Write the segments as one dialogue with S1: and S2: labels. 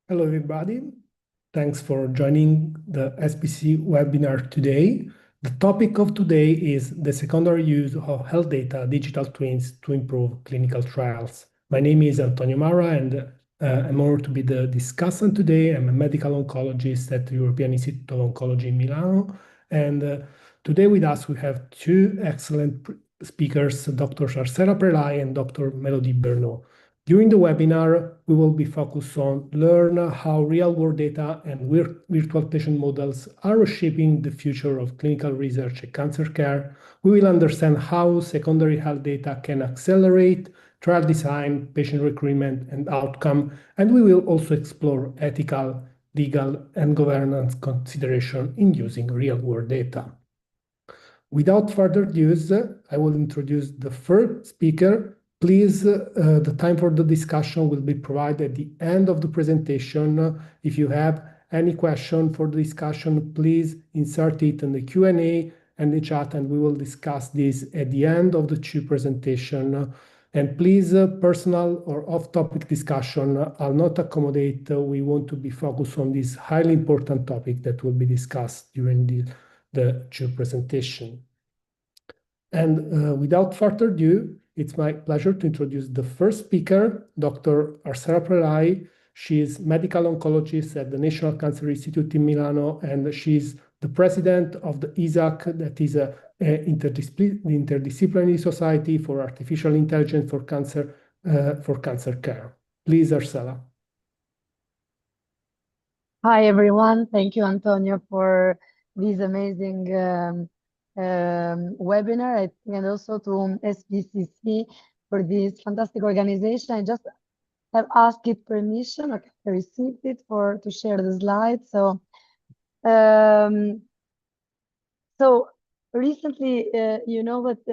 S1: Hello, everybody. Thanks for joining the SBC webinar today. The topic of today is the secondary use of health data, digital twins to improve clinical trials. My name is Antonio Mara, and I'm honored to be the discussant today. I'm a medical oncologist at the European Institute of Oncology in Milano. And today with us, we have two excellent speakers, Dr. Arcela Prelai and Dr. Melody Bernot. During the webinar, we will be focused on learn how real-world data and virtual patient models are reshaping the future of clinical research and cancer care. We will understand how secondary health data can accelerate trial design, patient recruitment, and outcome, and we will also explore ethical, legal, and governance consideration in using real-world data. Without further ado, I will introduce the first speaker. Please, the time for the discussion will be provided at the end of the presentation. If you have any question for the discussion, please insert it in the Q&A and the chat, and we will discuss this at the end of the two presentation. And please, personal or off-topic discussion are not accommodate. We want to be focused on this highly important topic that will be discussed during the two presentation. And without further ado, it's my pleasure to introduce the first speaker, Dr. Arcela Prelai. She is medical oncologist at the National Cancer Institute in Milano, and she's the president of the ISAC, that is a interdisciplinary society for artificial intelligence for cancer care. Please, Arcela.
S2: Hi, everyone. Thank you, Antonio, for this amazing webinar, and also to SBCC for this fantastic organization. I just have asked it permission, okay, I received it to share the slides. So recently, you know that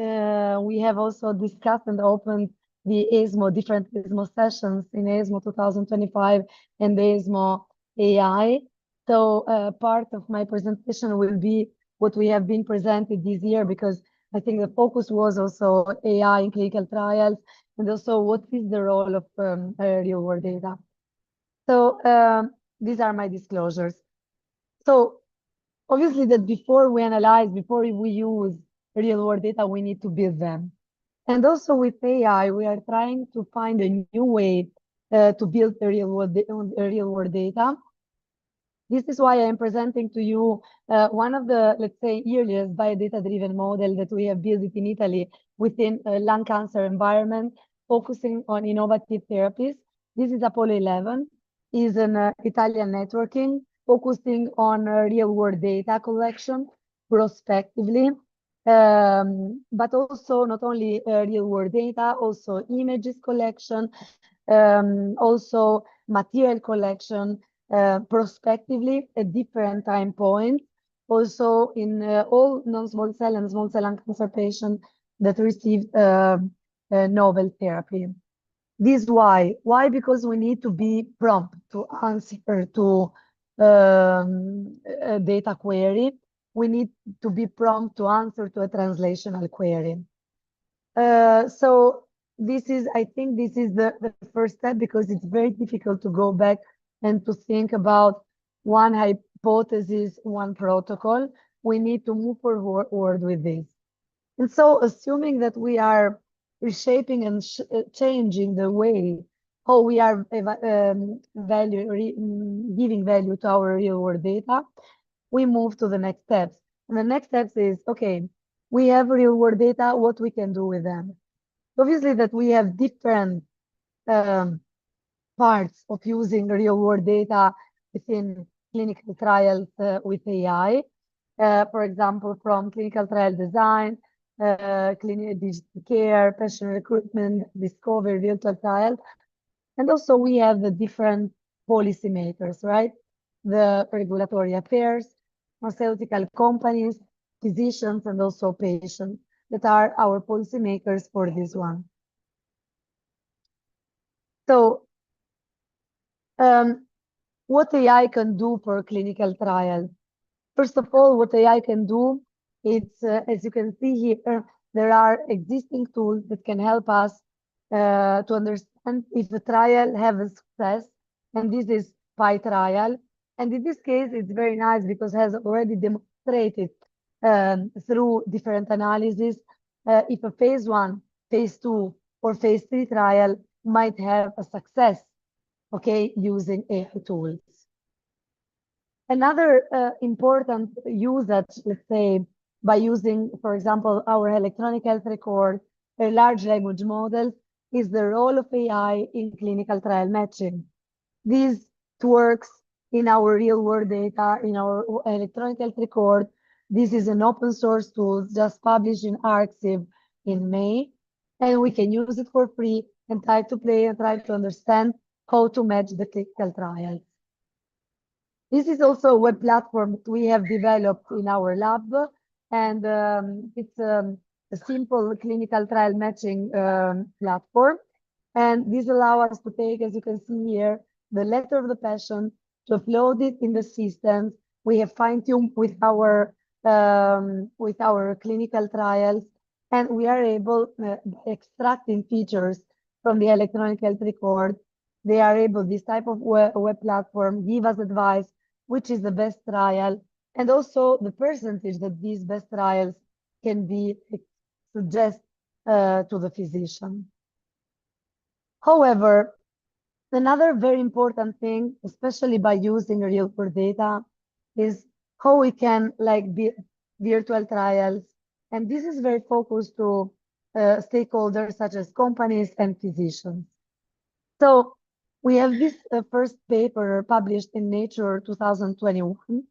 S2: we have also discussed and opened the ESMO, different ESMO sessions in ESMO 2025 and the ESMO AI. So part of my presentation will be what we have been presented this year, because I think the focus was also AI in clinical trials, and also what is the role of real world data. So these are my disclosures. So obviously that before we analyze, before we use real world data, we need to build them. And also with AI, we are trying to find a new way to build the real world data. This is why I'm presenting to you one of the, let's say, earliest biodata-driven model that we have built in Italy within a lung cancer environment, focusing on innovative therapies. This is Apollo 11, is an Italian networking, focusing on real-world data collection prospectively, but also not only real-world data, also images collection, also material collection, prospectively at different time points, also in all non-small cell and small cell lung cancer patients that received novel therapy. This why? Why? Because we need to be prompt to answer to a data query. We need to be prompt to answer to a translational query. So this is, I think this is the first step, because it's very difficult to go back and to think about one hypothesis, one protocol. We need to move forward with this. And so assuming that we are reshaping and changing the way how we are giving value to our real world data, we move to the next steps. And the next steps is, okay, we have real world data, what we can do with them. Obviously that we have different parts of using real world data within clinical trials with AI. For example, from clinical trial design, clinical digital care, patient recruitment, discovery, virtual trials. And also we have the different policymakers, right? The regulatory affairs, pharmaceutical companies, physicians, and also patients that are our policymakers for this one. So what AI can do for clinical trials? First of all, what AI can do, it's, as you can see here, there are existing tools that can help us to understand if the trial have a success. And this is SPY trial. And in this case, it's very nice because it has already demonstrated through different analyses if a phase 1, phase 2, or phase 3 trial might have a success, okay, using AI tools. Another important usage, let's say, by using, for example, our electronic health record, a large language model, is the role of AI in clinical trial matching. This works in our real-world data, in our electronic health record. This is an open source tool just published in arXiv in May, and we can use it for free and try to play and try to understand how to match the clinical trials. This is also a web platform that we have developed in our lab, and it's a simple clinical trial matching platform. And this allows us to take, as you can see here, the letter of the patient, to upload it in the systems. We have fine-tuned with our clinical trials, and we are able, extracting features from the electronic health record, they are able, this type of web platform, give us advice, which is the best trial, and also the percentage that these best trials can be suggest to the physician. However, another very important thing, especially by using real-world data, is how we can build virtual trials. And this is very focused to stakeholders such as companies and physicians. So we have this first paper published in Nature 2021,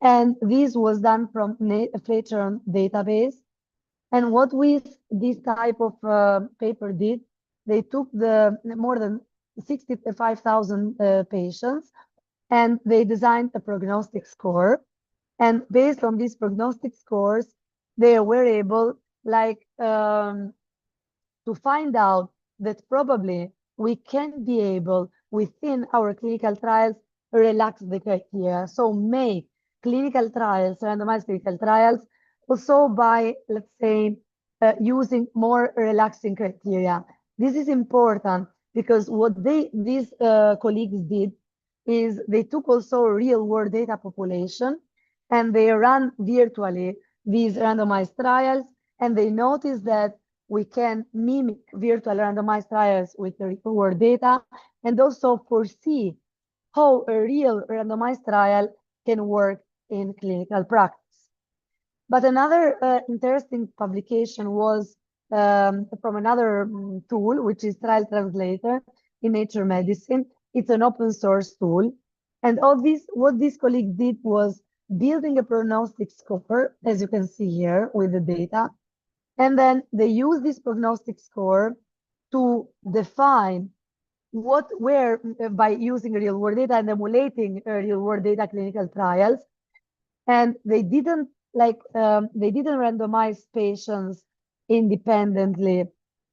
S2: and this was done from Flatirons database. And what this type of paper did, they took the more than 65,000 patients, and they designed a prognostic score. And based on these prognostic scores, they were able to find out that probably we can be able, within our clinical trials, relax the criteria. So make clinical trials, randomized clinical trials, also by, let's say, using more relaxing criteria. This is important because what these colleagues did is they took also real-world data population, and they ran virtually these randomized trials, and they noticed that we can mimic virtual randomized trials with the real-world data, and also foresee how a real randomized trial can work in clinical practice. But another interesting publication was from another tool, which is Trial Translator in Nature Medicine. It's an open source tool. And what this colleague did was building a prognostic score, as you can see here with the data. And then they use this prognostic score to define where by using real-world data and emulating real-world data clinical trials. And they didn't randomize patients independently,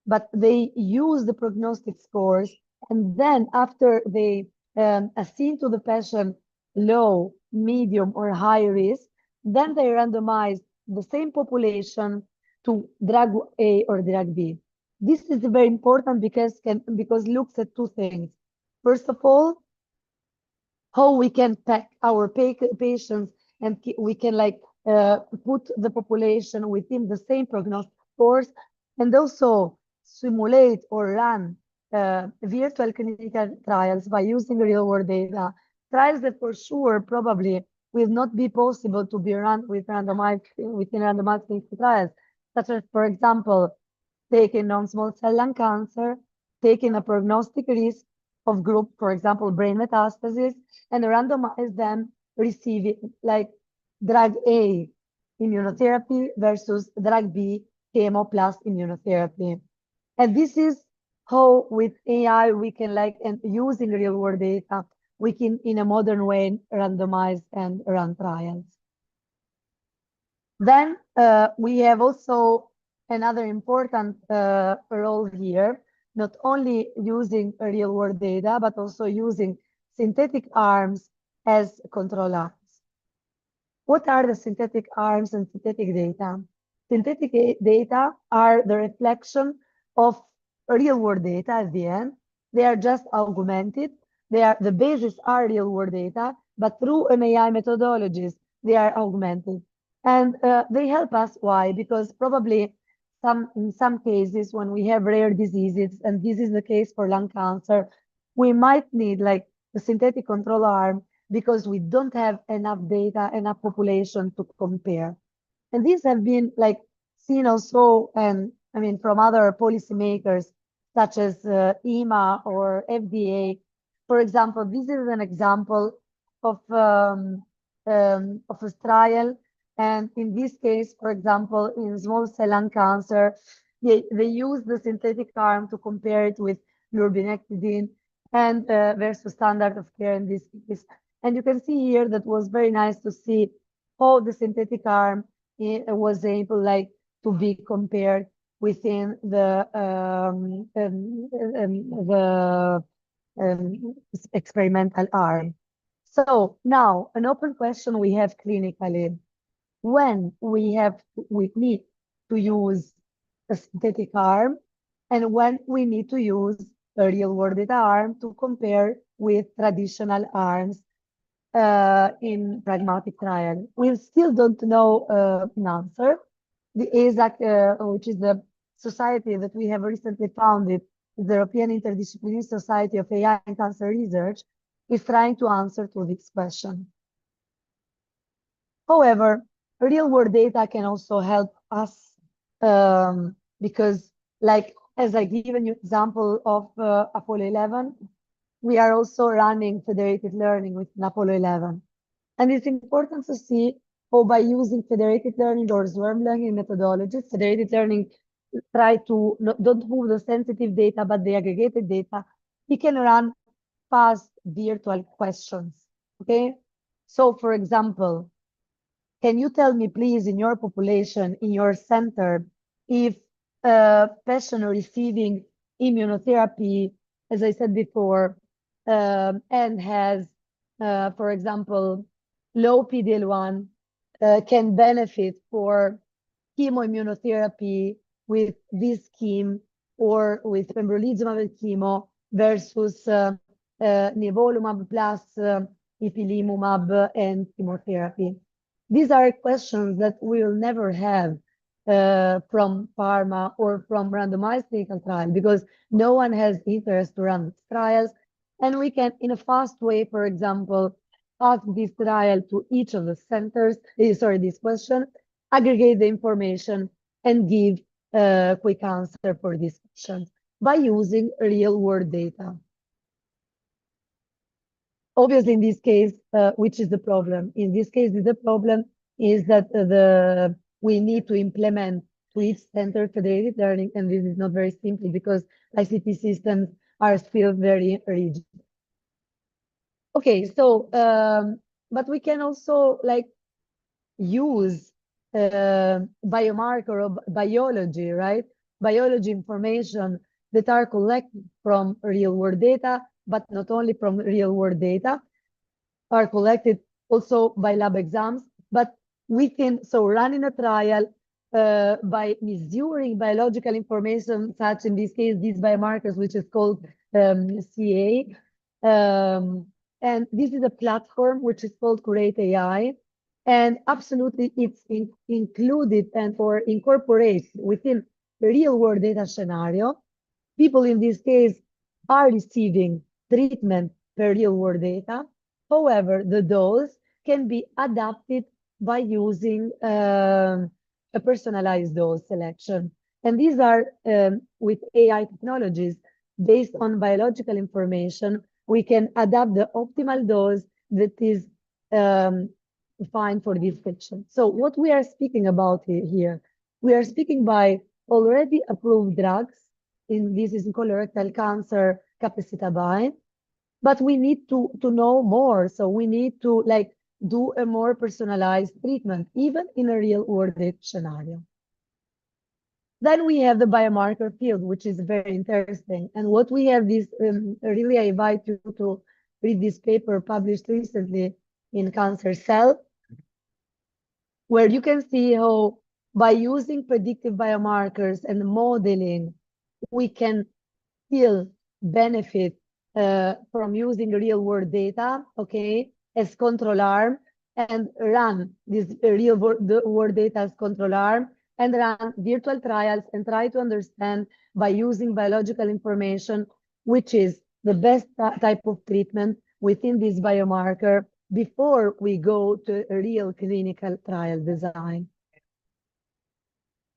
S2: but they used the prognostic scores. And then after they assigned to the patient low, medium, or high risk, then they randomized the same population to drug A or drug B. This is very important because looks at two things. First of all, how we can pack our patients, and we can put the population within the same prognostic scores, and also simulate or run virtual clinical trials by using real-world data. Trials that for sure probably will not be possible to be run within randomized clinical trials, such as, for example, taking non-small cell lung cancer, taking a prognostic risk of group, for example, brain metastasis, and randomize them receiving drug A immunotherapy versus drug B chemo plus immunotherapy. And this is how with AI we can and using real world data, we can in a modern way randomize and run trials. Then we have also another important role here, not only using real world data, but also using synthetic arms as control arms. What are the synthetic arms and synthetic data? Synthetic data are the reflection of real world data at the end. They are just augmented the basis are real world data, but through an AI methodologies, they are augmented. And they help us. Why? Because probably in some cases, when we have rare diseases, and this is the case for lung cancer, we might need like the synthetic control arm because we don't have enough data, enough population to compare. And these have been like seen also, and I mean, from other policymakers such as EMA or FDA. For example, this is an example of a trial. And in this case, for example, in small cell lung cancer, they use the synthetic arm to compare it with lurbinectedin and versus standard of care in this case. And you can see here that was very nice to see how the synthetic arm was able like to be compared within the experimental arm. So now an open question we have clinically: when we need to use a synthetic arm, and when we need to use a real world data arm to compare with traditional arms in pragmatic trial. We still don't know an answer. The ESAC, which is the society that we have recently founded, the European Interdisciplinary Society of AI and Cancer Research, is trying to answer to this question. However, real world data can also help us because, like, as I given you example of Apollo 11, we are also running federated learning with Apollo 11. And it's important to see how by using federated learning or swarm learning methodologies, federated learning try to don't move the sensitive data, but the aggregated data, we can run fast virtual questions, okay? So for example, can you tell me please in your population, in your center, if a patient receiving immunotherapy, as I said before, and has, for example, low PD-L1, can benefit for chemoimmunotherapy with this scheme or with pembrolizumab chemo versus nivolumab plus ipilimumab and chemotherapy. These are questions that we will never have from pharma or from randomized clinical trial because no one has interest to run trials. And we can, in a fast way, for example, ask this trial to each of the centers, this question, aggregate the information and give a quick answer for these questions by using real world data. Obviously, in this case, which is the problem? In this case, the problem is that we need to implement to each center federated learning, and this is not very simple because ICT systems are still very rigid. Okay, so but we can also like use biomarker or biology, right? Biology information that are collected from real world data, but not only from real world data, are collected also by lab exams, but we can so run in a trial by measuring biological information, such in this case, these biomarkers, which is called CA. And this is a platform which is called Curate AI. And absolutely it's included and or incorporated within the real world data scenario. People in this case are receiving treatment per real world data. However, the dose can be adapted by using a personalized dose selection. And these are with AI technologies based on biological information, we can adapt the optimal dose that is defined for this patient. So what we are speaking about here, we are speaking by already approved drugs. This is in colorectal cancer, capecitabine, but we need to know more. So we need to like do a more personalized treatment, even in a real world scenario. Then we have the biomarker field, which is very interesting. And what we have is, really I invite you to read this paper published recently in Cancer Cell, where you can see how by using predictive biomarkers and modeling, we can still benefit from using real-world data, okay, as control arm, and run this real-world data as control arm, and run virtual trials and try to understand by using biological information, which is the best type of treatment within this biomarker before we go to a real clinical trial design.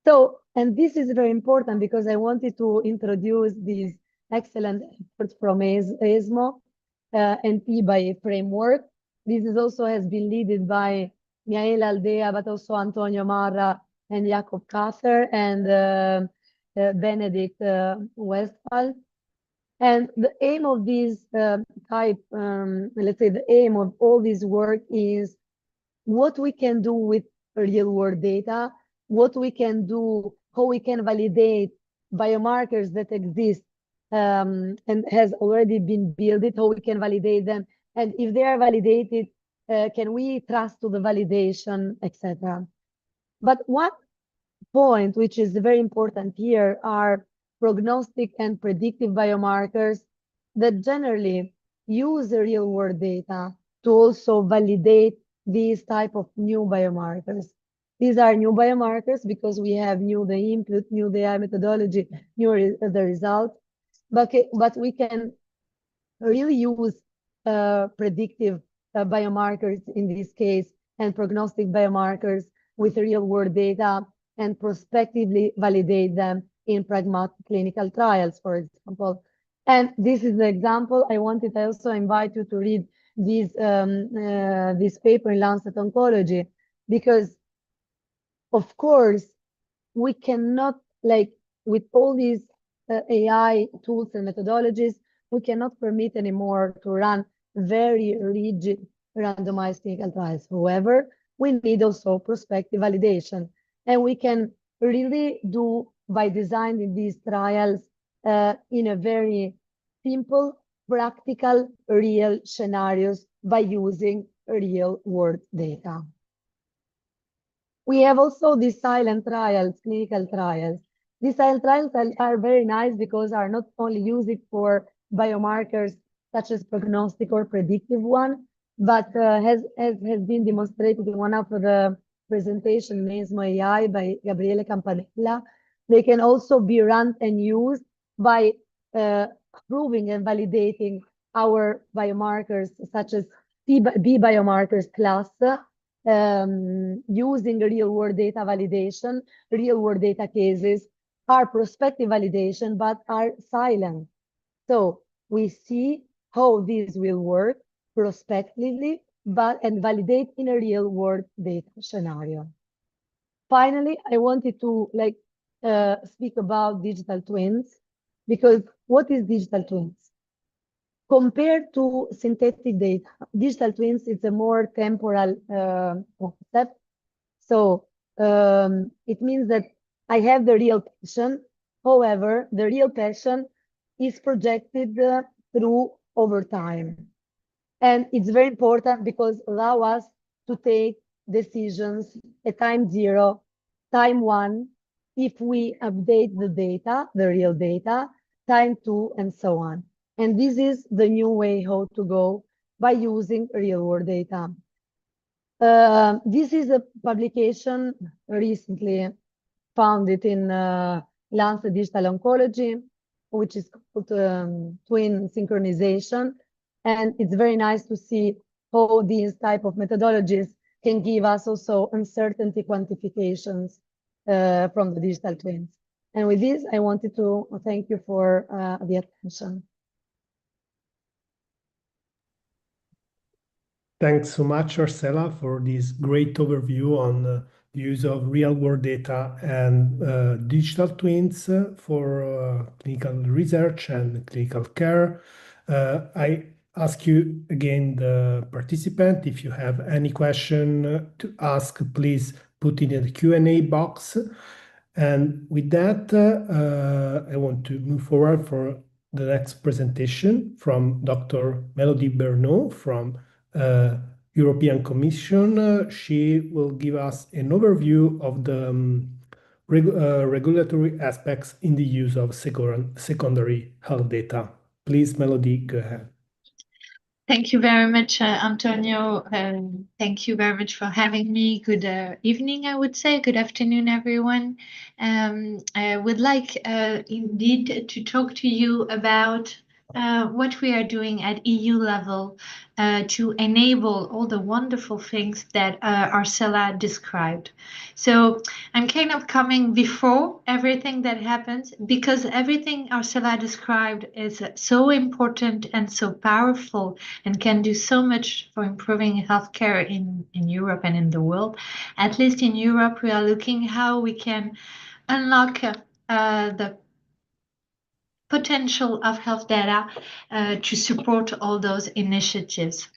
S2: So, and this is very important because I wanted to introduce these excellent efforts from ESMO and PBI framework. This is also has been led by Mihaela Aldea, but also Antonio Marra and Jakob Kasser and Benedict Westphal. And the aim of this let's say the aim of all this work is what we can do with real world data, what we can do, how we can validate biomarkers that exist and has already been built, how we can validate them. And if they are validated, can we trust to the validation, etc. But one point which is very important here are prognostic and predictive biomarkers that generally use the real world data to also validate these type of new biomarkers. These are new biomarkers because we have new the input, new the AI methodology, new the result, but we can really use predictive biomarkers in this case and prognostic biomarkers with real world data and prospectively validate them in pragmatic clinical trials, for example. And this is the example. I also invite you to read this paper in Lancet Oncology, because of course we cannot, like with all these AI tools and methodologies, we cannot permit anymore to run very rigid randomized clinical trials. However, we need also prospective validation. And we can really do by designing these trials in a very simple, practical, real scenarios by using real world data. We have also these silent trials, clinical trials. These silent trials are very nice because are not only used for biomarkers such as prognostic or predictive one, but has been demonstrated in one of the presentation in ESMO AI by Gabriele Campanella. They can also be run and used by proving and validating our biomarkers such as B biomarkers plus using real world data validation, real world data cases are prospective validation, but are silent. So we see how this will work prospectively, and validate in a real world data scenario. Finally, I wanted to speak about digital twins, because what is digital twins? Compared to synthetic data, digital twins is a more temporal concept. So it means that I have the real patient. However, the real patient is projected through over time. And it's very important because allow us to take decisions at time 0, time 1, if we update the data, the real data, time 2, and so on. And this is the new way how to go by using real world data. This is a publication recently founded in Lancet Digital Oncology, which is called twin synchronization. And it's very nice to see how these type of methodologies can give us also uncertainty quantifications from the digital twins. And with this, I wanted to thank you for the attention.
S1: Thanks so much, Arcela, for this great overview on the use of real-world data and digital twins for clinical research and clinical care. I ask you again, the participant, if you have any question to ask, please put it in the Q&A box. And with that, I want to move forward for the next presentation from Dr. Melody Bernot from European Commission. She will give us an overview of the regulatory aspects in the use of secondary health data. Please, Melody, go ahead.
S3: Thank you very much, Antonio. Thank you very much for having me. Good evening, I would say. Good afternoon, everyone. I would like indeed to talk to you about what we are doing at EU level to enable all the wonderful things that Arcela described. So I'm kind of coming before everything that happens, because everything Arcela described is so important and so powerful and can do so much for improving healthcare in Europe and in the world. At least in Europe, we are looking how we can unlock the potential of health data to support all those initiatives.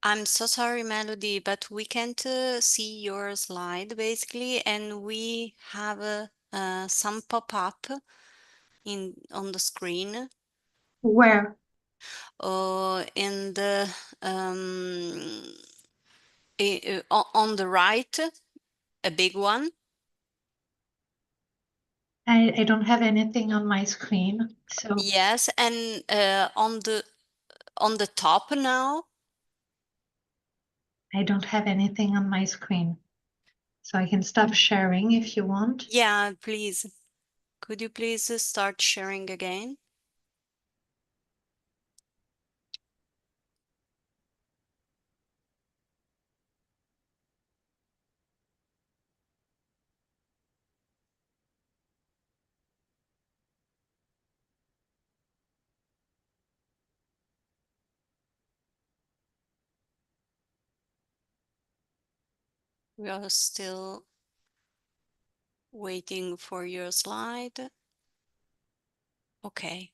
S4: I'm so sorry, Melody, but we can't see your slide basically, and we have some pop-up on the screen.
S3: Where?
S4: In the on the right, a big one.
S3: I don't have anything on my screen. So
S4: yes, and on the top now.
S3: I don't have anything on my screen. So I can stop sharing if you want.
S4: Yeah, please. Could you please start sharing again? We are still waiting for your slide. Okay.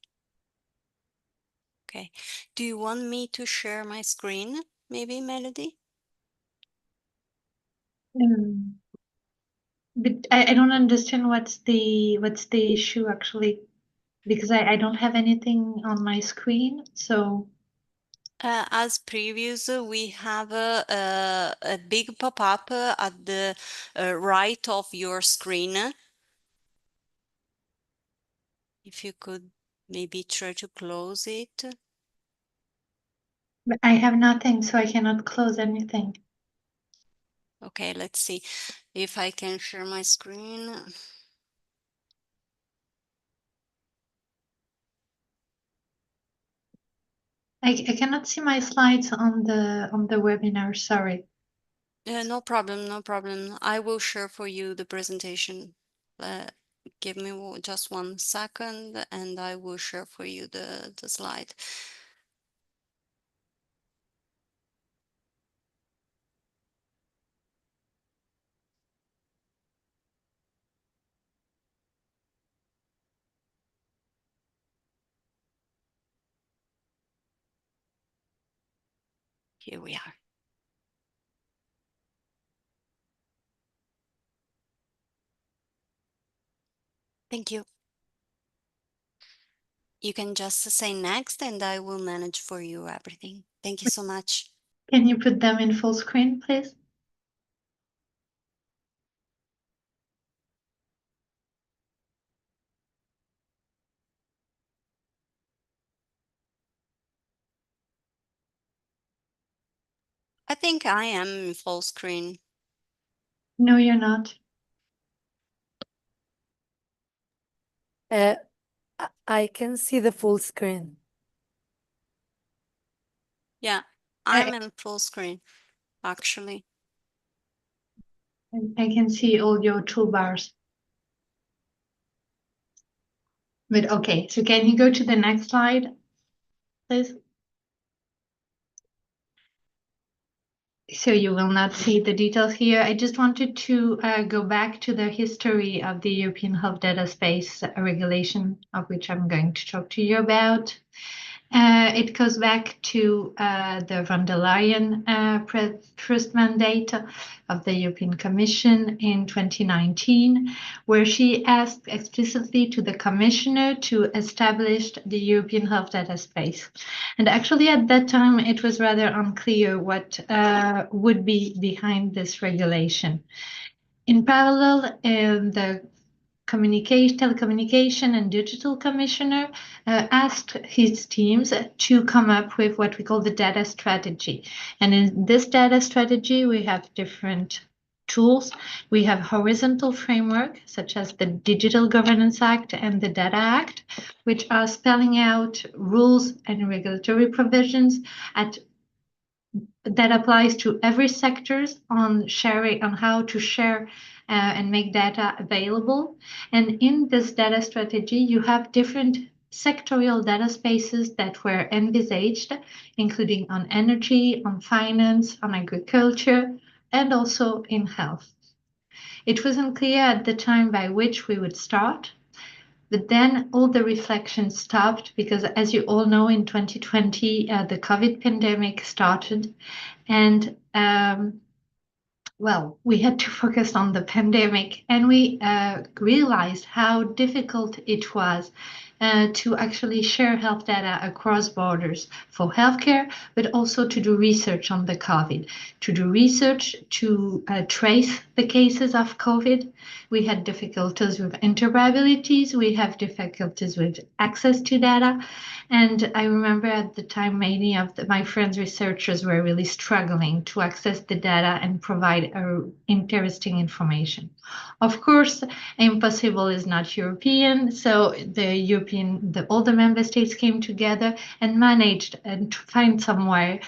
S4: Okay. Do you want me to share my screen, maybe, Melody?
S3: But I don't understand what's the issue actually, because I don't have anything on my screen. So
S4: as previous, we have a big pop-up at the right of your screen. If you could maybe try to close it.
S3: but I have nothing, so I cannot close anything.
S4: Okay, let's see if I can share my screen.
S3: I cannot see my slides on the webinar, sorry.
S4: No problem, no problem. I will share for you the presentation. Give me just 1 second and I will share for you the slide. Here we are. Thank you. You can just say next and I will manage for you everything. Thank you so much.
S3: Can you put them in full screen, please?
S4: I think I am in full screen.
S3: No, you're not.
S5: I can see the full screen.
S4: Yeah, I'm in full screen, actually.
S3: I can see all your toolbars. But okay, so can you go to the next slide, please? So you will not see the details here. I just wanted to go back to the history of the European Health Data Space regulation, of which I'm going to talk to you about. It goes back to the von der Leyen first mandate of the European Commission in 2019, where she asked explicitly to the Commissioner to establish the European Health Data Space. And actually at that time, it was rather unclear what would be behind this regulation. In parallel, the Telecommunication and Digital Commissioner asked his teams to come up with what we call the data strategy. And in this data strategy, we have different tools. We have horizontal framework, such as the Digital Governance Act and the Data Act, which are spelling out rules and regulatory provisions that applies to every sectors on how to share and make data available. And in this data strategy, you have different sectorial data spaces that were envisaged, including on energy, on finance, on agriculture, and also in health. It wasn't clear at the time by which we would start, but then all the reflection stopped because, as you all know, in 2020, the COVID pandemic started. And well, we had to focus on the pandemic, and we realized how difficult it was to actually share health data across borders for healthcare, but also to do research on the COVID, to do research to trace the cases of COVID. We had difficulties with interoperabilities. We have difficulties with access to data. And I remember at the time, many of my friends researchers were really struggling to access the data and provide interesting information. Of course, impossible is not European, so all the member states came together and managed to find some way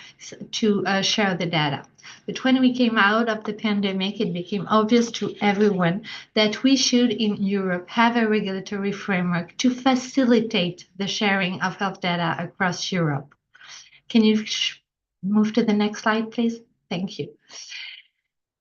S3: to share the data. But when we came out of the pandemic, it became obvious to everyone that we should, in Europe, have a regulatory framework to facilitate the sharing of health data across Europe. Can you move to the next slide, please? Thank you.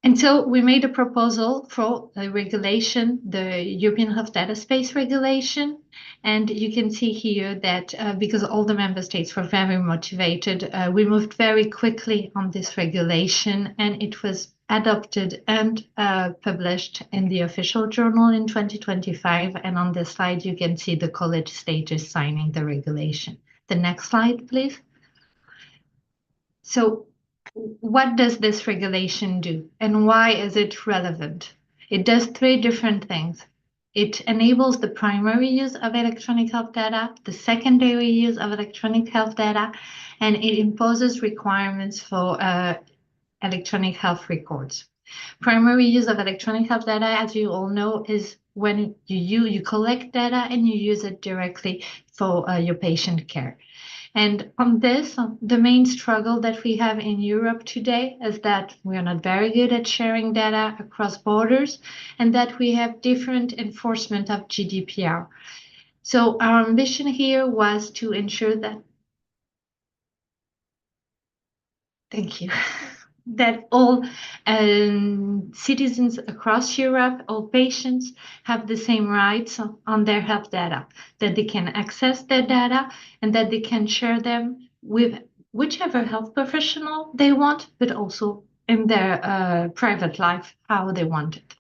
S3: And so we made a proposal for a regulation, the European Health Data Space Regulation. And you can see here that because all the member states were very motivated, we moved very quickly on this regulation, and it was adopted and published in the official journal in 2025. And on this slide, you can see the co-legislators signing the regulation. The next slide, please. So what does this regulation do, and why is it relevant? It does three different things. It enables the primary use of electronic health data, the secondary use of electronic health data, and it imposes requirements for electronic health records. Primary use of electronic health data, as you all know, is when you collect data and you use it directly for your patient care. And on this, the main struggle that we have in Europe today is that we are not very good at sharing data across borders, and that we have different enforcement of GDPR. So our ambition here was to ensure that, thank you, that all citizens across Europe, all patients, have the same rights on their health data, that they can access their data and that they can share them with whichever health professional they want, but also in their private life, how they want it.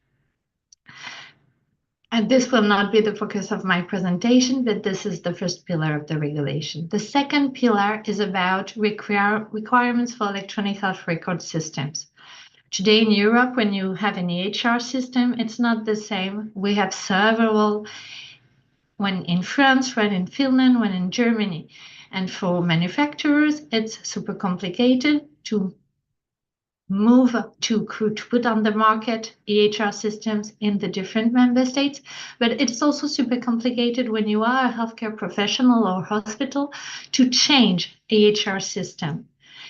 S3: And this will not be the focus of my presentation, but this is the first pillar of the regulation. The second pillar is about requirements for electronic health record systems. Today in Europe, when you have an EHR system, it's not the same. We have several, one in France, one in Finland, one in Germany. And for manufacturers, it's super complicated to put on the market EHR systems in the different member states, but it's also super complicated when you are a healthcare professional or hospital to change EHR system.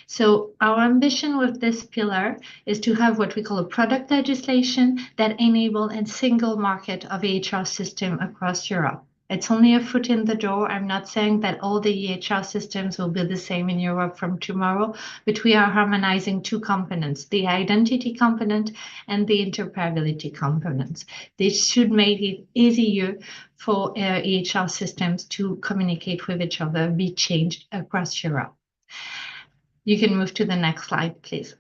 S3: So our ambition with this pillar is to have what we call a product legislation that enable a single market of EHR system across Europe. It's only a foot in the door. I'm not saying that all the EHR systems will be the same in Europe from tomorrow, but we are harmonizing two components, the identity component and the interoperability components. This should make it easier for EHR systems to communicate with each other, be changed across Europe. You can move to the next slide, please.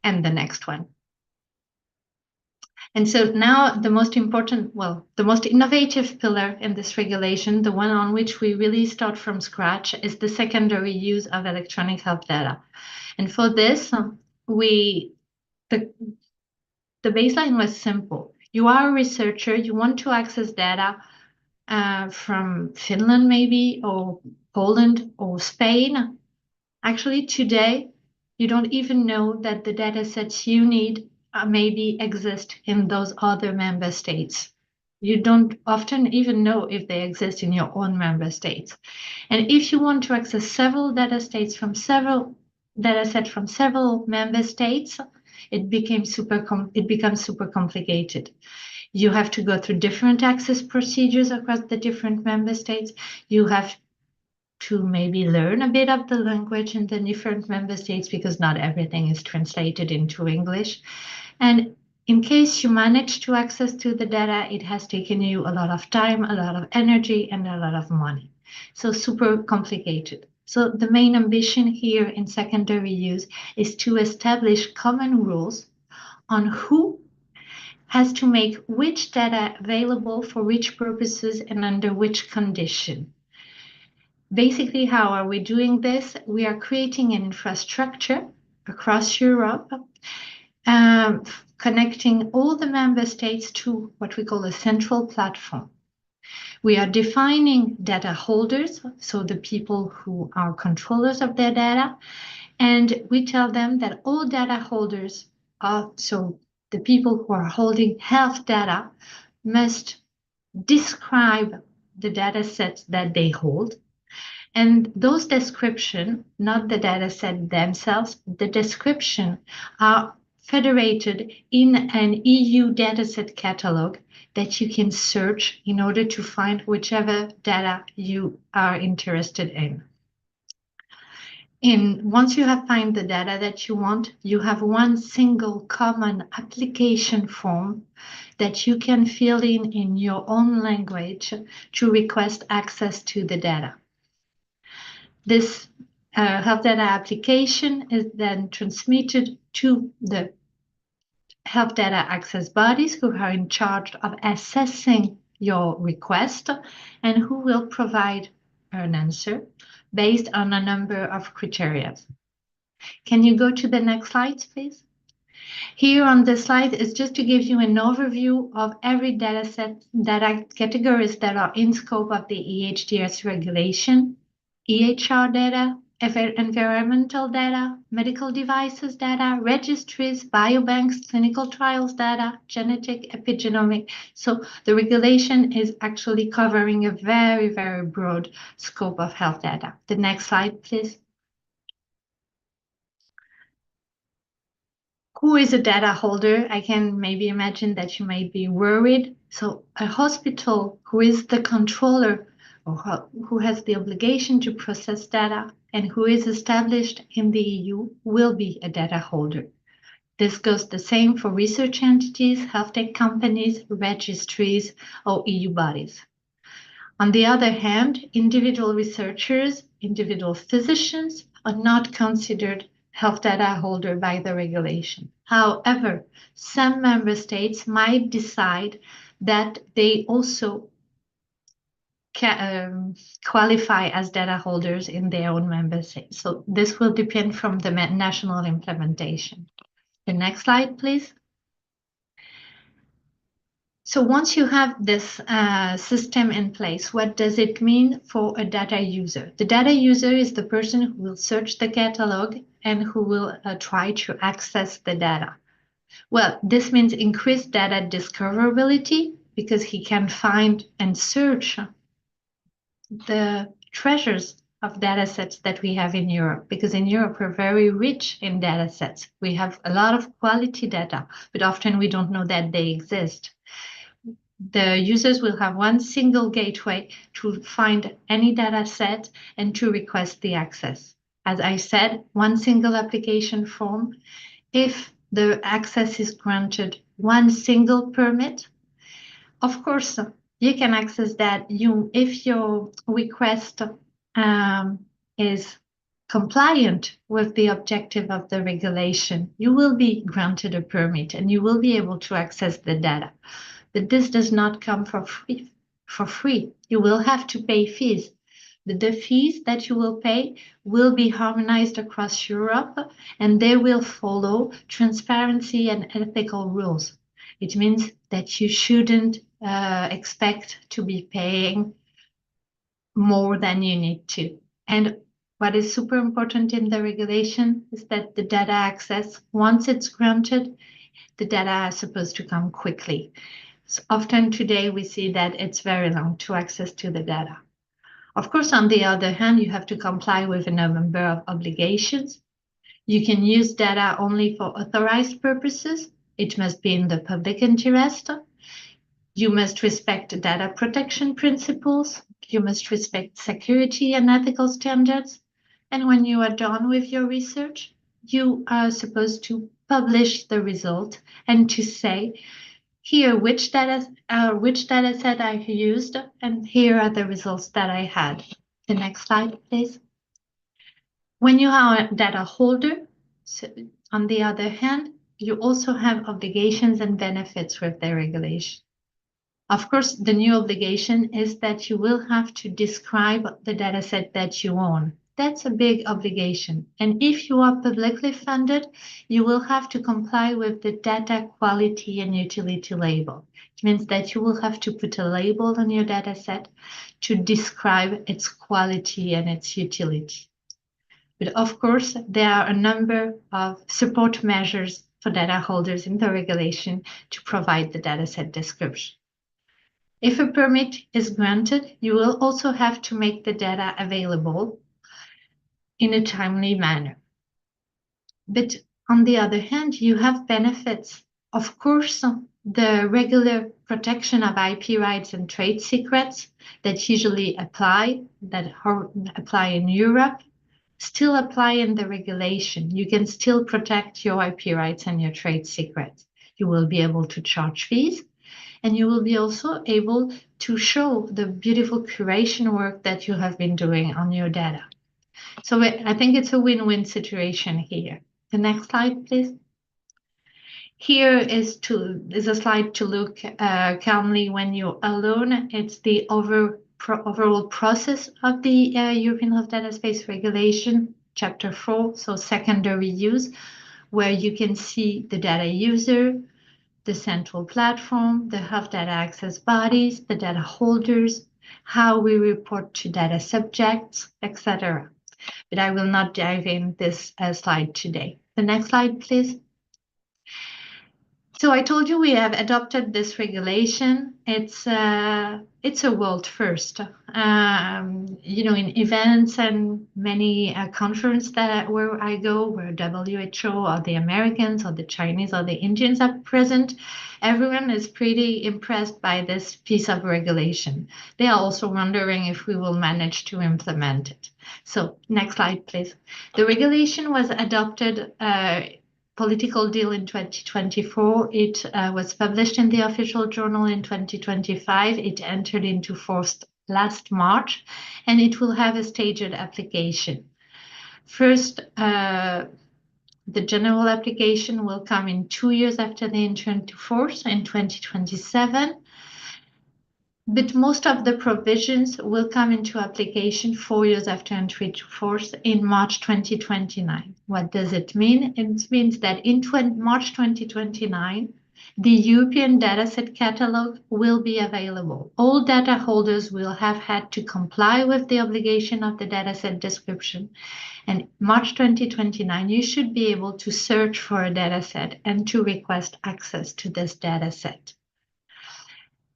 S3: And the next one. And so now the most important, well, the most innovative pillar in this regulation, the one on which we really start from scratch, is the secondary use of electronic health data. And for this, the the baseline was simple. You are a researcher, you want to access data from Finland maybe, or Poland or Spain. Actually, today, you don't even know that the data sets you need maybe exist in those other member states. You don't often even know if they exist in your own member states. And if you want to access several data sets from several member states, it becomes super complicated. You have to go through different access procedures across the different member states. You have to maybe learn a bit of the language in the different member states because not everything is translated into English. And in case you manage to access to the data, it has taken you a lot of time, a lot of energy, and a lot of money. So super complicated. So the main ambition here in secondary use is to establish common rules on who has to make which data available for which purposes and under which condition. Basically, how are we doing this? We are creating an infrastructure across Europe, connecting all the member states to what we call a central platform. We are defining data holders, so the people who are controllers of their data, and we tell them that all data holders are, so the people who are holding health data must describe the data sets that they hold. And those descriptions, not the data set themselves, the description are federated in an EU dataset catalog that you can search in order to find whichever data you are interested in. Once you have found the data that you want, you have one single common application form that you can fill in your own language to request access to the data. This health data application is then transmitted to the health data access bodies who are in charge of assessing your request and who will provide an answer based on a number of criteria. Can you go to the next slide, please? Here on this slide is just to give you an overview of every data categories that are in scope of the EHDS regulation. EHR data, environmental data, medical devices data, registries, biobanks, clinical trials data, genetic, epigenomic. So the regulation is actually covering a very, very broad scope of health data. The next slide, please. Who is a data holder? I can maybe imagine that you may be worried. So a hospital who is the controller or who has the obligation to process data and who is established in the EU will be a data holder. This goes the same for research entities, health tech companies, registries, or EU bodies. On the other hand, individual researchers, individual physicians are not considered health data holder by the regulation. However, some member states might decide that they also qualify as data holders in their own member states. So this will depend from the national implementation. The next slide, please. So once you have this system in place, what does it mean for a data user? The data user is the person who will search the catalog and who will try to access the data. Well, this means increased data discoverability because he can find and search the treasures of data sets that we have in Europe, because in Europe we're very rich in data sets. We have a lot of quality data, but often we don't know that they exist. The users will have one single gateway to find any data set and to request the access. As I said, one single application form. If the access is granted one single permit, of course, you can access that if your request is compliant with the objective of the regulation, you will be granted a permit and you will be able to access the data. But this does not come for free. You will have to pay fees. The fees that you will pay will be harmonized across Europe and they will follow transparency and ethical rules. It means that you shouldn't expect to be paying more than you need to. And what is super important in the regulation is that the data access, once it's granted, the data is supposed to come quickly. So often today we see that it's very long to access to the data. Of course, on the other hand, you have to comply with a number of obligations. You can use data only for authorized purposes. It must be in the public interest. You must respect data protection principles. You must respect security and ethical standards. And when you are done with your research, you are supposed to publish the result and to say, here which data set I used, and here are the results that I had. The next slide, please. When you are a data holder, so on the other hand, you also have obligations and benefits with the regulation. Of course, the new obligation is that you will have to describe the data set that you own. That's a big obligation. And if you are publicly funded, you will have to comply with the data quality and utility label. It means that you will have to put a label on your data set to describe its quality and its utility. But of course, there are a number of support measures for data holders in the regulation to provide the dataset description. If a permit is granted, you will also have to make the data available in a timely manner. But on the other hand, you have benefits. Of course, the regular protection of IP rights and trade secrets that usually apply in Europe, still apply in the regulation. You can still protect your IP rights and your trade secrets. You will be able to charge fees, and you will be also able to show the beautiful curation work that you have been doing on your data. So I think it's a win-win situation here. The next slide, please. Here is a slide to look calmly when you're alone. It's the overall process of the European Health Data Space Regulation, Chapter 4, so secondary use, where you can see the data user, the central platform, the health data access bodies, the data holders, how we report to data subjects, etc. But I will not dive in this slide today. The next slide, please. So I told you we have adopted this regulation. It's a world first. In events and many conferences where I go, where WHO or the Americans or the Chinese or the Indians are present, everyone is pretty impressed by this piece of regulation. They are also wondering if we will manage to implement it. So next slide, please. The regulation was adopted political deal in 2024. It was published in the official journal in 2025. It entered into force last March, and it will have a staged application. First, the general application will come in 2 years after the entry into force in 2027. But most of the provisions will come into application 4 years after entry into force in March 2029. What does it mean? It means that in March 2029, the European dataset catalog will be available. All data holders will have had to comply with the obligation of the dataset description. And March 2029, you should be able to search for a dataset and to request access to this dataset.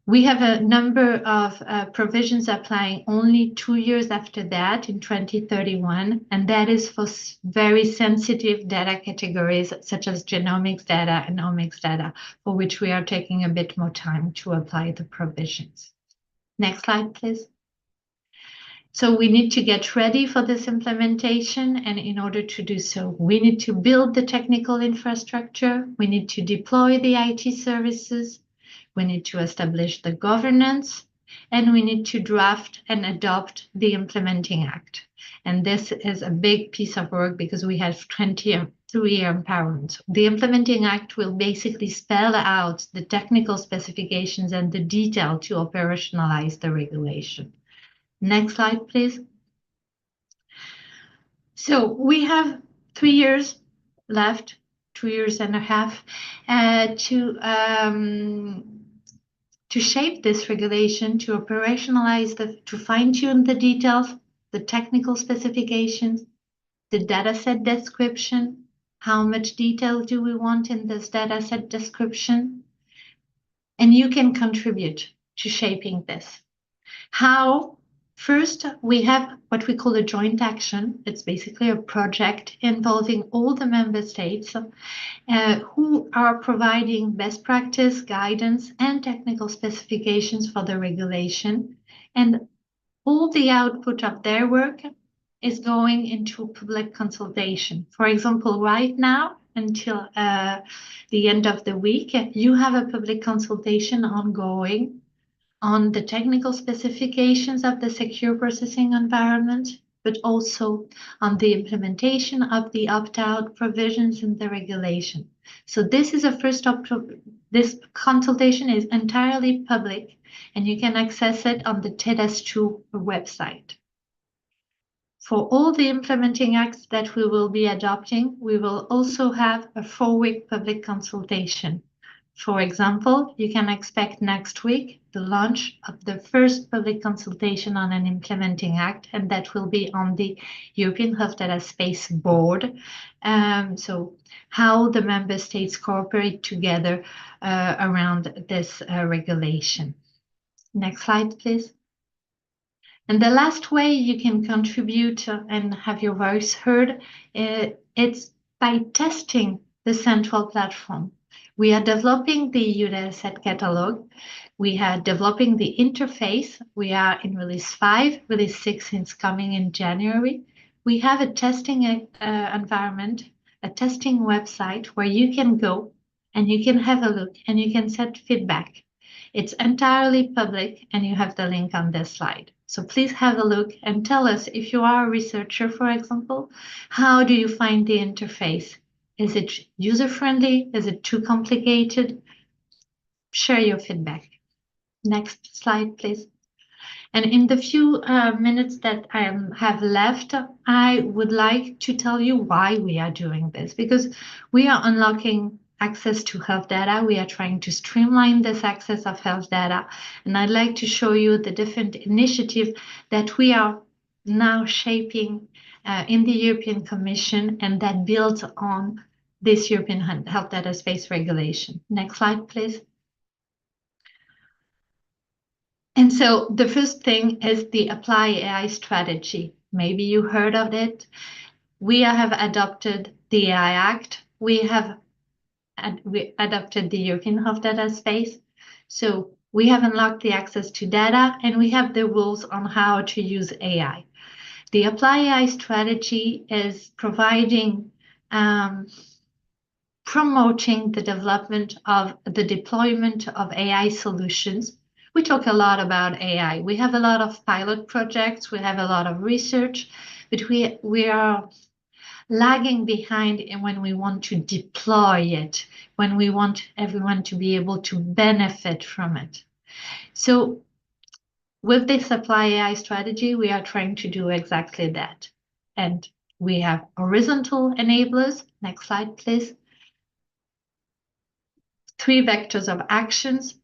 S3: We have a number of provisions applying only 2 years after that in 2031, and that is for very sensitive data categories such as genomics data and omics data, for which we are taking a bit more time to apply the provisions. Next slide, please. So we need to get ready for this implementation, and in order to do so, we need to build the technical infrastructure, we need to deploy the IT services, we need to establish the governance, and we need to draft and adopt the implementing act. And this is a big piece of work because we have 23 empowerments. The implementing act will basically spell out the technical specifications and the detail to operationalize the regulation. Next slide, please. So we have 3 years left 2.5 years, to shape this regulation, to operationalize, to fine-tune the details, the technical specifications, the dataset description, how much detail do we want in this dataset description, and you can contribute to shaping this. How? First, we have what we call a joint action. It's basically a project involving all the member states who are providing best practice, guidance, and technical specifications for the regulation. And all the output of their work is going into public consultation. For example, right now, until the end of the week, you have a public consultation ongoing on the technical specifications of the secure processing environment, but also on the implementation of the opt-out provisions in the regulation. So this is a first this consultation is entirely public, and you can access it on the TEDx2 website. For all the implementing acts that we will be adopting, we will also have a 4-week public consultation. For example, you can expect next week the launch of the first public consultation on an implementing act, and that will be on the European Health Data Space Board. So how the member states cooperate together around this regulation. Next slide, please. And the last way you can contribute and have your voice heard, it's by testing the central platform. We are developing the EU dataset catalog. We are developing the interface. We are in release 5, release 6 is coming in January. We have a testing environment, a testing website where you can go and you can have a look and you can set feedback. It's entirely public and you have the link on this slide. So please have a look and tell us, if you are a researcher, for example, how do you find the interface? Is it user-friendly? Is it too complicated? Share your feedback. Next slide, please. And in the few minutes that I have left, I would like to tell you why we are doing this, because we are unlocking access to health data. We are trying to streamline this access of health data. And I'd like to show you the different initiatives that we are now shaping in the European Commission and that builds on this European Health Data Space Regulation. Next slide, please. And so the first thing is the Apply AI strategy. Maybe you heard of it. We have adopted the AI Act. We adopted the European Health Data Space. So we have unlocked the access to data and we have the rules on how to use AI. The Apply AI strategy is providing promoting the development of the deployment of AI solutions. We talk a lot about AI. We have a lot of pilot projects, we have a lot of research, but we are lagging behind when we want to deploy it, when we want everyone to be able to benefit from it. So with this Apply AI strategy, we are trying to do exactly that. And we have horizontal enablers. Next slide, please. 3 vectors of actions,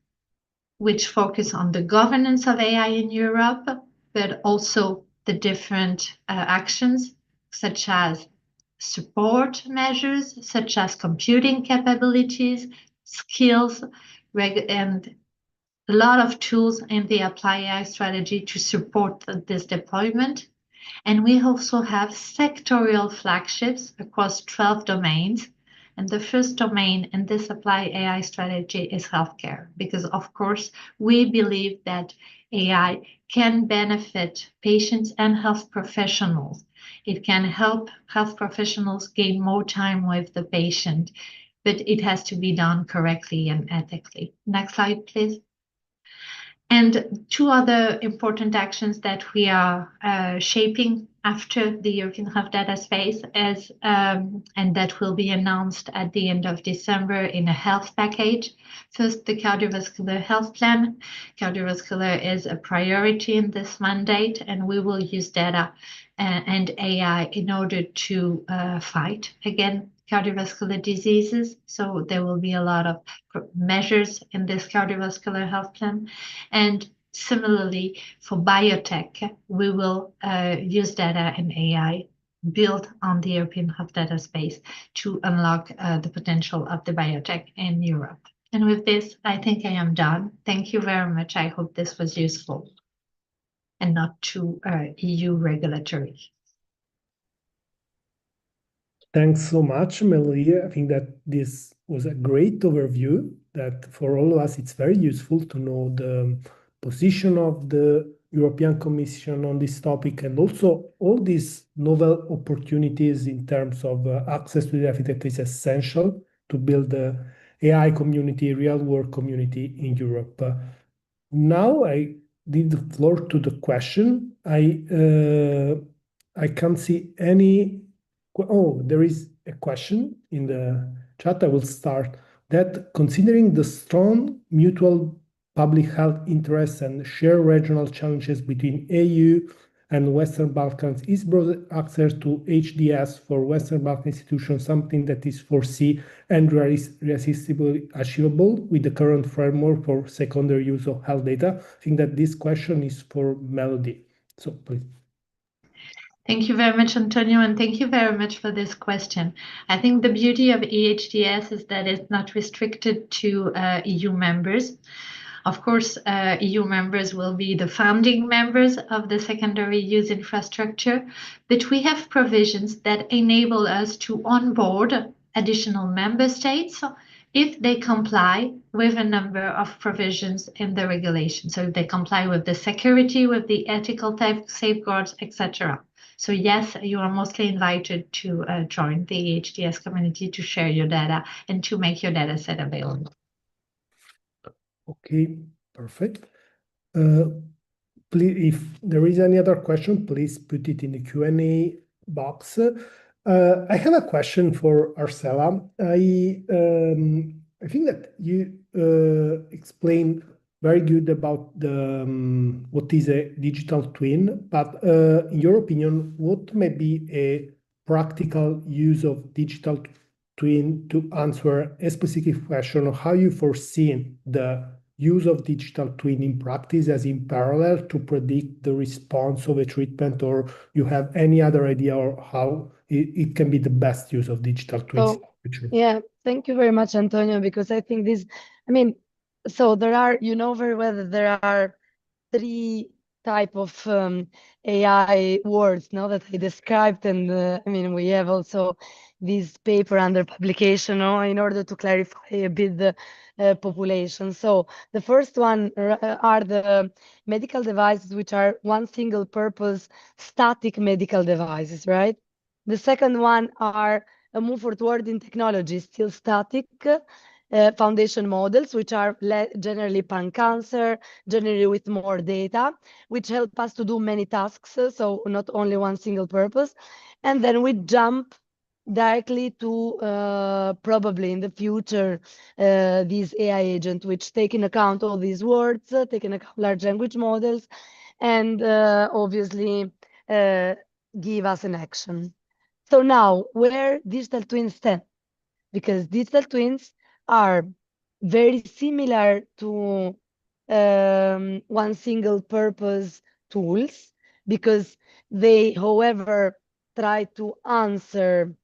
S3: which focus on the governance of AI in Europe, but also the different actions, such as support measures, such as computing capabilities, skills, and a lot of tools in the Apply AI strategy to support this deployment. And we also have sectorial flagships across 12 domains. And the first domain in this Apply AI strategy is healthcare, because of course, we believe that AI can benefit patients and health professionals. It can help health professionals gain more time with the patient, but it has to be done correctly and ethically. Next slide, please. And 2 other important actions that we are shaping after the European Health Data Space is, and that will be announced at the end of December in a health package. First, the cardiovascular health plan. Cardiovascular is a priority in this mandate, and we will use data and AI in order to fight against cardiovascular diseases. So there will be a lot of measures in this cardiovascular health plan. And similarly, for biotech, we will use data and AI built on the European Health Data Space to unlock the potential of the biotech in Europe. And with this, I think I am done. Thank you very much. I hope this was useful and not too EU regulatory.
S1: Thanks so much, Melody. I think that this was a great overview that for all of us, it's very useful to know the position of the European Commission on this topic and also all these novel opportunities in terms of access to data that is essential to build the AI community, real world community in Europe. Now I give the floor to the question. I can't see any. Oh, there is a question in the chat. I will start that. Considering the strong mutual public health interests and shared regional challenges between EU and Western Balkans, is broad access to HDS for Western Balkan institutions something that is foreseen and irresistibly achievable with the current framework for secondary use of health data? I think that this question is for Melody. So please.
S3: Thank you very much, Antonio, and thank you very much for this question. I think the beauty of EHDS is that it's not restricted to EU members. Of course, EU members will be the founding members of the secondary use infrastructure, but we have provisions that enable us to onboard additional member states if they comply with a number of provisions in the regulation. So if they comply with the security, with the ethical type safeguards, etc. So yes, you are mostly invited to join the EHDS community to share your data and to make your data set available.
S1: Okay, perfect. Please, if there is any other question, please put it in the Q&A box. I have a question for Arcela. I think that you explained very good about the what is a digital twin, but in your opinion, what may be a practical use of digital twin to answer a specific question of how you foresee the use of digital twin in practice as in parallel to predict the response of a treatment, or you have any other idea or how it can be the best use of digital twins in the future?
S2: Yeah, thank you very much, Antonio, because I think this, I mean, so there are, you know very well that there are three type of AI words now that I described, and I mean, we have also this paper under publication in order to clarify a bit the population. So the first one are the medical devices, which are one single purpose static medical devices, right? The second one are a move forward in technology, still static foundation models, which are generally pan-cancer, generally with more data, which help us to do many tasks, so not only one single purpose. And then we jump directly to probably in the future these AI agents, which take in account all these words, take in account large language models, and obviously give us an action. So now, where digital twins stand? Because digital twins are very similar to one single purpose tools, because they, however, try to answer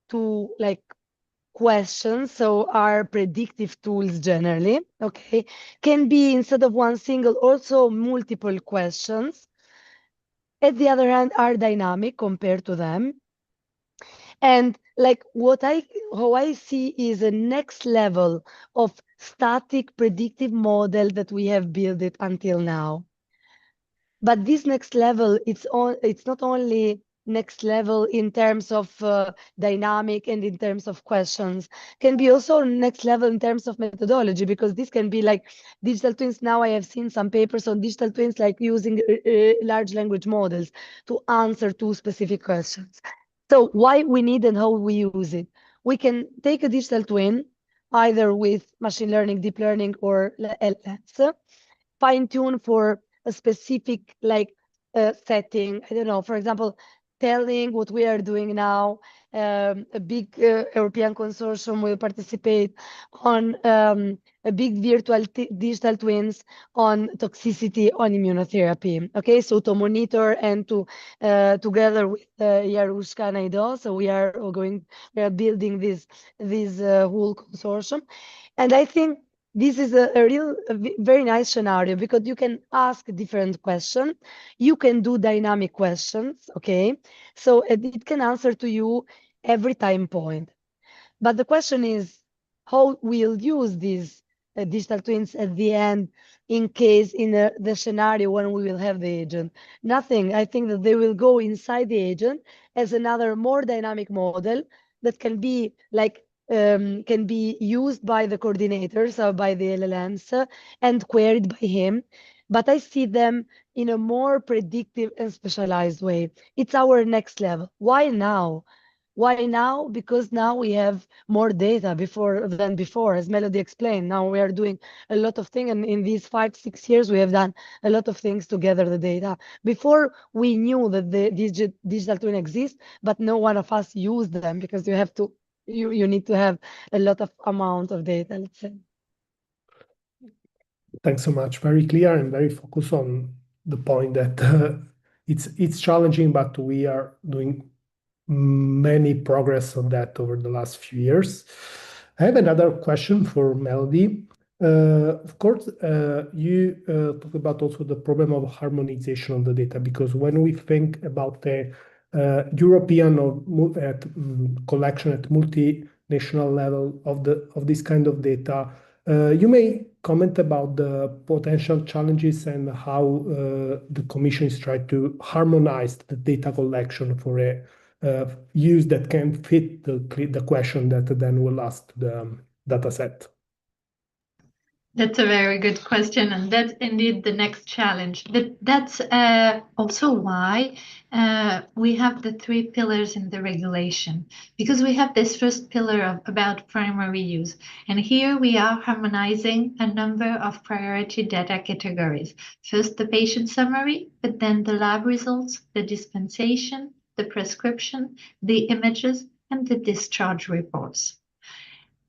S2: to like questions, so are predictive tools generally, okay? Can be, instead of one single, also multiple questions. At the other hand, are dynamic compared to them. And like how I see is a next level of static predictive model that we have built it until now. But this next level, it's not only next level in terms of dynamic and in terms of questions, can be also next level in terms of methodology, because this can be like digital twins. Now I have seen some papers on digital twins, like using large language models to answer two specific questions. So why we need and how we use it? We can take a digital twin, either with machine learning, deep learning, or LLMs, fine tune for a specific like setting. I don't know, for example, telling what we are doing now. A big European consortium will participate on a big virtual digital twins on toxicity on immunotherapy. Okay, so to monitor and to together with Yarushka and Aido, so we are building this whole consortium, and I think this is a very nice scenario because you can ask different questions, you can do dynamic questions, okay, so it can answer to you every time point. But the question is how we'll use these digital twins at the end in case in the scenario when we will have the agent. Nothing. I think that they will go inside the agent as another more dynamic model that can be like can be used by the coordinators or by the LLMs and queried by him. But I see them in a more predictive and specialized way. It's our next level. Why now? Why now? Because now we have more data than before, as Melody explained. Now we are doing a lot of things, and in these 5-6 years, we have done a lot of things to gather the data. Before, we knew that the digital twin exists, but no one of us used them because you need to have a lot of amount of data, let's say.
S1: Thanks so much. Very clear and very focused on the point that it's challenging, but we are doing many progress on that over the last few years. I have another question for Melody. Of course, you talk about also the problem of harmonization of the data, because when we think about the European or collection at multinational level of this kind of data, you may comment about the potential challenges and how the Commission is trying to harmonize the data collection for a use that can fit the question that then will ask the data set.
S3: That's a very good question, and that's indeed the next challenge. But that's also why we have the 3 pillars in the regulation, because we have this first pillar about primary use. And here we are harmonizing a number of priority data categories. First, the patient summary, but then the lab results, the dispensation, the prescription, the images, and the discharge reports.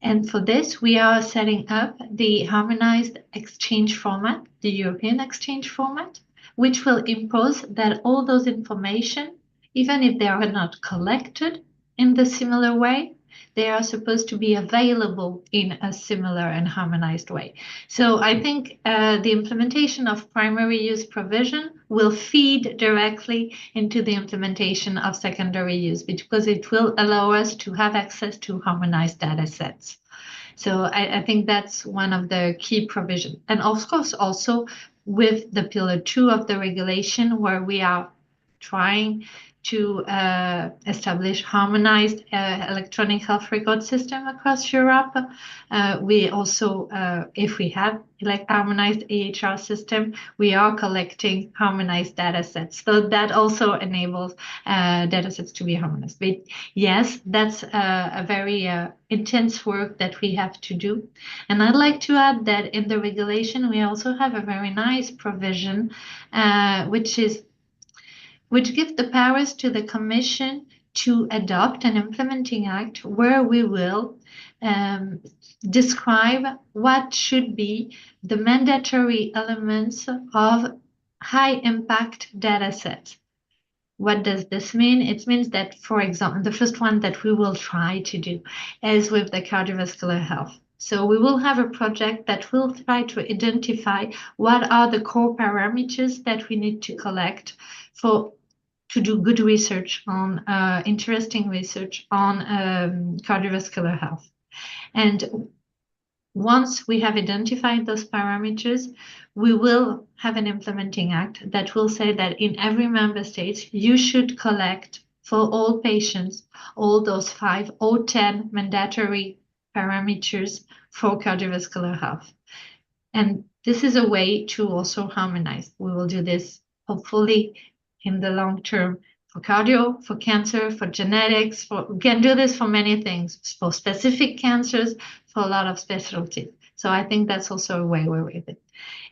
S3: And for this, we are setting up the harmonized exchange format, the European exchange format, which will impose that all those information, even if they are not collected in the similar way, they are supposed to be available in a similar and harmonized way. So I think the implementation of primary use provision will feed directly into the implementation of secondary use, because it will allow us to have access to harmonized data sets. So I think that's one of the key provisions. And of course, also with the pillar 2 of the regulation, where we are trying to establish harmonized electronic health record system across Europe. We also, if we have harmonized EHR system, we are collecting harmonized data sets. So that also enables data sets to be harmonized. But yes, that's a very intense work that we have to do. And I'd like to add that in the regulation, we also have a very nice provision, which gives the powers to the Commission to adopt an implementing act where we will describe what should be the mandatory elements of high impact data sets. What does this mean? It means that, for example, the first one that we will try to do is with the cardiovascular health. So we will have a project that will try to identify what are the core parameters that we need to collect to do good research on, interesting research on cardiovascular health. And once we have identified those parameters, we will have an implementing act that will say that in every member state, you should collect for all patients all those 5 or 10 mandatory parameters for cardiovascular health. And this is a way to also harmonize. We will do this hopefully in the long term for cardio, for cancer, for genetics, we can do this for many things, for specific cancers, for a lot of specialties. So I think that's also a way where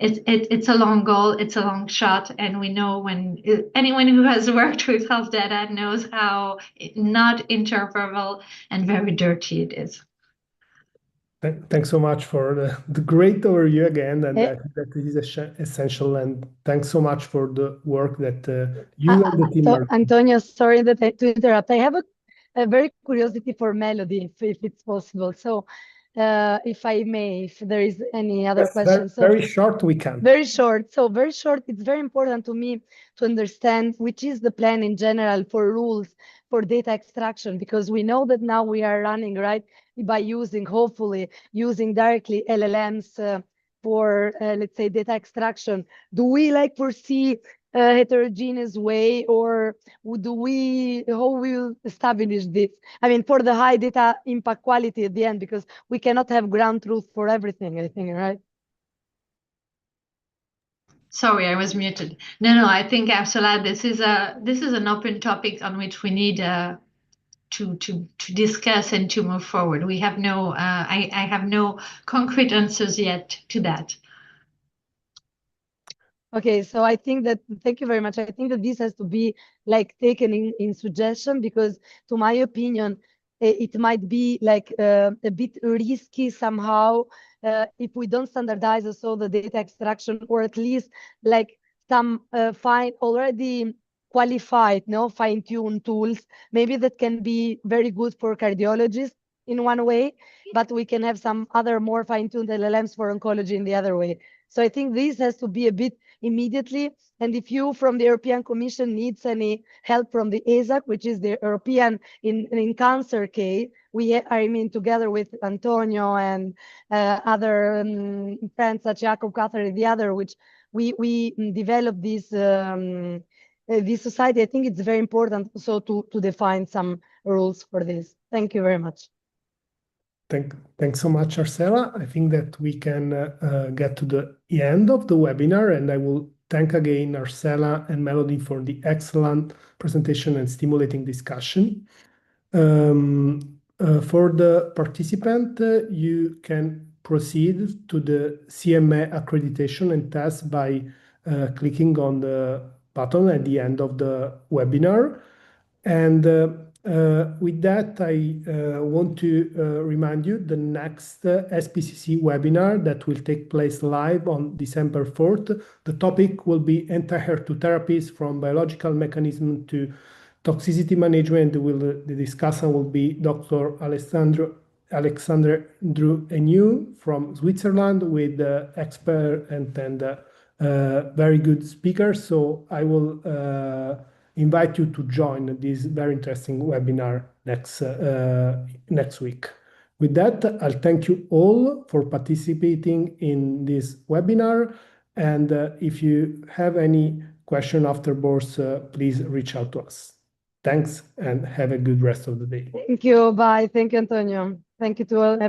S3: it's a long goal, it's a long shot, and we know when anyone who has worked with health data knows how not interoperable and very dirty it is.
S1: Thanks so much for the great overview again, and
S2: Eh,
S1: that is essential. And thanks so much for the work that you and the team are doing.
S2: Antonio, sorry to interrupt. I have a very curiosity for Melody, if it's possible. So, if I may, if there is any other
S1: Yes,
S2: question.
S1: very short, we can.
S2: Very short. So very short. It's very important to me to understand which is the plan in general for rules for data extraction, because we know that now we are running, right, by hopefully using directly LLMs for, let's say, data extraction. Do we foresee a heterogeneous way, or how we will establish this? I mean, for the high data impact quality at the end, because we cannot have ground truth for everything, I think, right?
S3: Sorry, I was muted. No, I think Ursula, this is an open topic on which we need to discuss and to move forward. We have no I have no concrete answers yet to that.
S2: Okay, so I think that, thank you very much. I think that this has to be taken in suggestion, because to my opinion, it might be a bit risky somehow if we don't standardize also the data extraction, or at least some already qualified, fine-tuned tools, maybe that can be very good for cardiologists in one way, but we can have some other more fine-tuned LLMs for oncology in the other way. So I think this has to be a bit immediately. And if you from the European Commission needs any help from the ESAC, which is the European in cancer case, together with Antonio and other friends such Jacob Catherine, the other, which we developed this society. I think it's very important also to define some rules for this. Thank you very much.
S1: Thanks so much, Ursula. I think that we can get to the end of the webinar, and I will thank again Ursula and Melody for the excellent presentation and stimulating discussion. For the participant, you can proceed to the CMA accreditation and test by clicking on the button at the end of the webinar. And with that, I want to remind you the next SPCC webinar that will take place live on December 4th. The topic will be anti-HER2 therapies from biological mechanism to toxicity management. The discussant will be Dr. Alexandre Enu from Switzerland, with expert and very good speakers. So I will invite you to join this very interesting webinar next week. With that, I'll thank you all for participating in this webinar. And if you have any question afterwards, please reach out to us. Thanks, and have a good rest of the day.
S2: Thank you. Bye. Thank you, Antonio. Thank you to everyone.